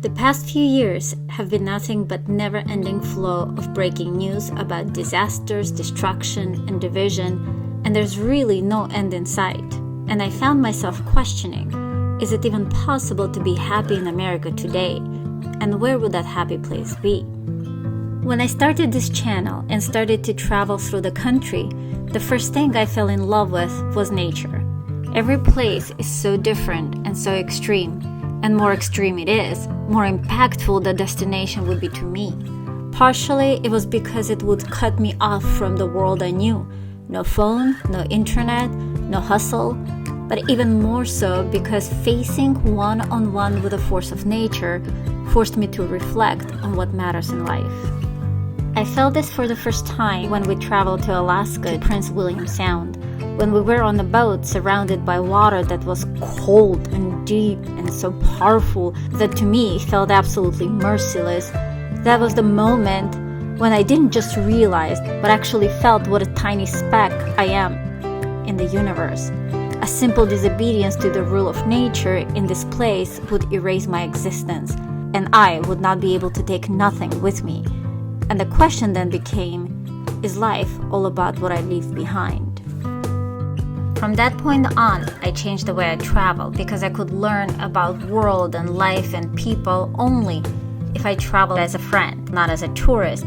The past few years have been nothing but never-ending flow of breaking news about disasters, destruction, and division, and there's really no end in sight. And I found myself questioning, is it even possible to be happy in America today? And where would that happy place be? When I started this channel and started to travel through the country, the first thing I fell in love with was nature. Every place is so different and so extreme. And more extreme it is, more impactful the destination would be to me. Partially, it was because it would cut me off from the world I knew. No phone, no internet, no hustle. But even more so because facing one-on-one with the force of nature forced me to reflect on what matters in life. I felt this for the first time when we traveled to Alaska to Prince William Sound, when we were on a boat surrounded by water that was cold and deep and so powerful that to me felt absolutely merciless. That was the moment when I didn't just realize, but actually felt what a tiny speck I am in the universe. A simple disobedience to the rule of nature in this place would erase my existence, and I would not be able to take nothing with me. And the question then became, is life all about what I leave behind? From that point on, I changed the way I travel because I could learn about world and life and people only if I traveled as a friend, not as a tourist.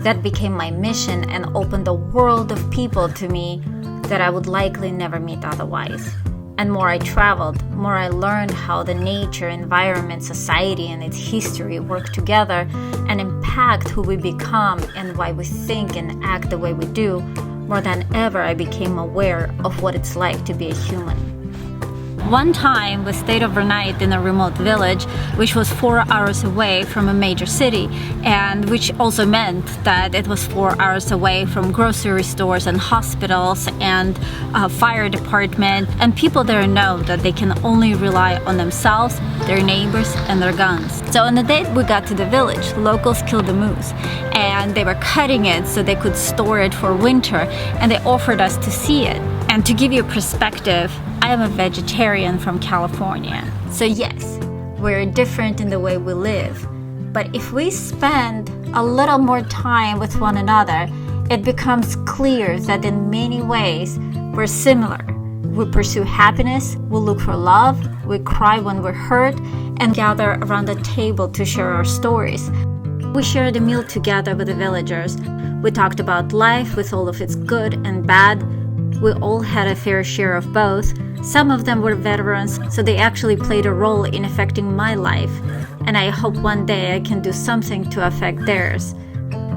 That became my mission and opened a world of people to me that I would likely never meet otherwise. And more I traveled, more I learned how the nature, environment, society, and its history work together and impact who we become and why we think and act the way we do. More than ever, I became aware of what it's like to be a human. One time, we stayed overnight in a remote village, which was 4 hours away from a major city, and which also meant that it was 4 hours away from grocery stores and hospitals and a fire department, and people there know that they can only rely on themselves, their neighbors, and their guns. So on the day we got to the village, locals killed a moose, and they were cutting it so they could store it for winter, and they offered us to see it. And to give you a perspective, I am a vegetarian from California. So yes, we're different in the way we live. But if we spend a little more time with one another, it becomes clear that in many ways, we're similar. We pursue happiness, we look for love, we cry when we're hurt, and gather around the table to share our stories. We shared a meal together with the villagers. We talked about life with all of its good and bad. We all had a fair share of both. Some of them were veterans, so they actually played a role in affecting my life, and I hope one day I can do something to affect theirs.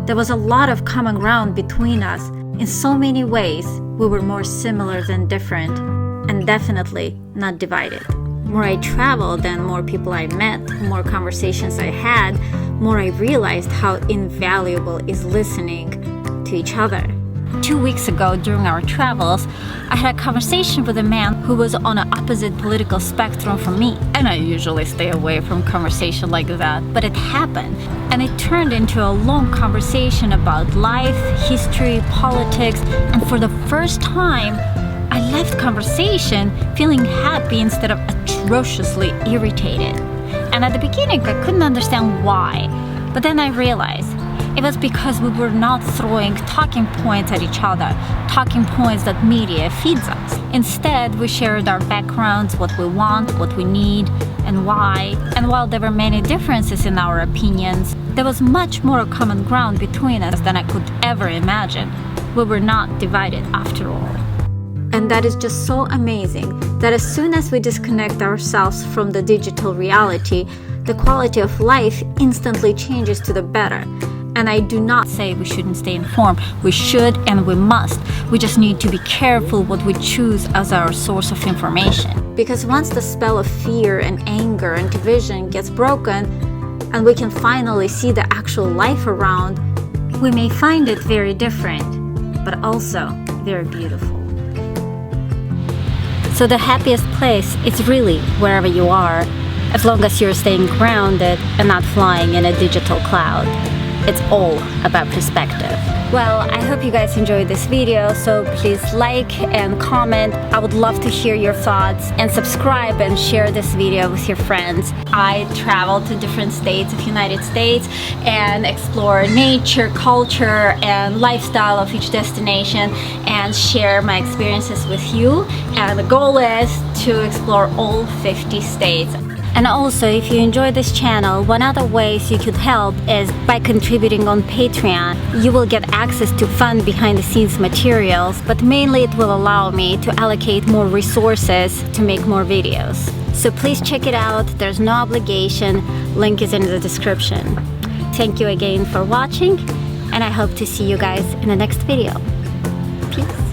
There was a lot of common ground between us. In so many ways, we were more similar than different, and definitely not divided. More I traveled and more people I met, more conversations I had, more I realized how invaluable is listening to each other. 2 weeks ago, during our travels, I had a conversation with a man who was on an opposite political spectrum from me. And I usually stay away from conversation like that, but it happened. And it turned into a long conversation about life, history, politics, and for the first time, I left conversation feeling happy instead of atrociously irritated. And at the beginning, I couldn't understand why, but then I realized it was because we were not throwing talking points at each other, talking points that media feeds us. Instead, we shared our backgrounds, what we want, what we need, and why. And while there were many differences in our opinions, there was much more common ground between us than I could ever imagine. We were not divided after all. And that is just so amazing that as soon as we disconnect ourselves from the digital reality, the quality of life instantly changes to the better. And I do not say we shouldn't stay informed. We should and we must. We just need to be careful what we choose as our source of information. Because once the spell of fear and anger and division gets broken, and we can finally see the actual life around, we may find it very different, but also very beautiful. So the happiest place is really wherever you are, as long as you're staying grounded and not flying in a digital cloud. It's all about perspective. Well, I hope you guys enjoyed this video, so please like and comment. I would love to hear your thoughts, and subscribe and share this video with your friends. I travel to different states of United States and explore nature, culture, and lifestyle of each destination and share my experiences with you. And the goal is to explore all 50 states. And also, if you enjoy this channel, one other ways you could help is by contributing on Patreon. You will get access to fun behind-the-scenes materials, but mainly it will allow me to allocate more resources to make more videos. So please check it out. There's no obligation. Link is in the description. Thank you again for watching, and I hope to see you guys in the next video. Peace.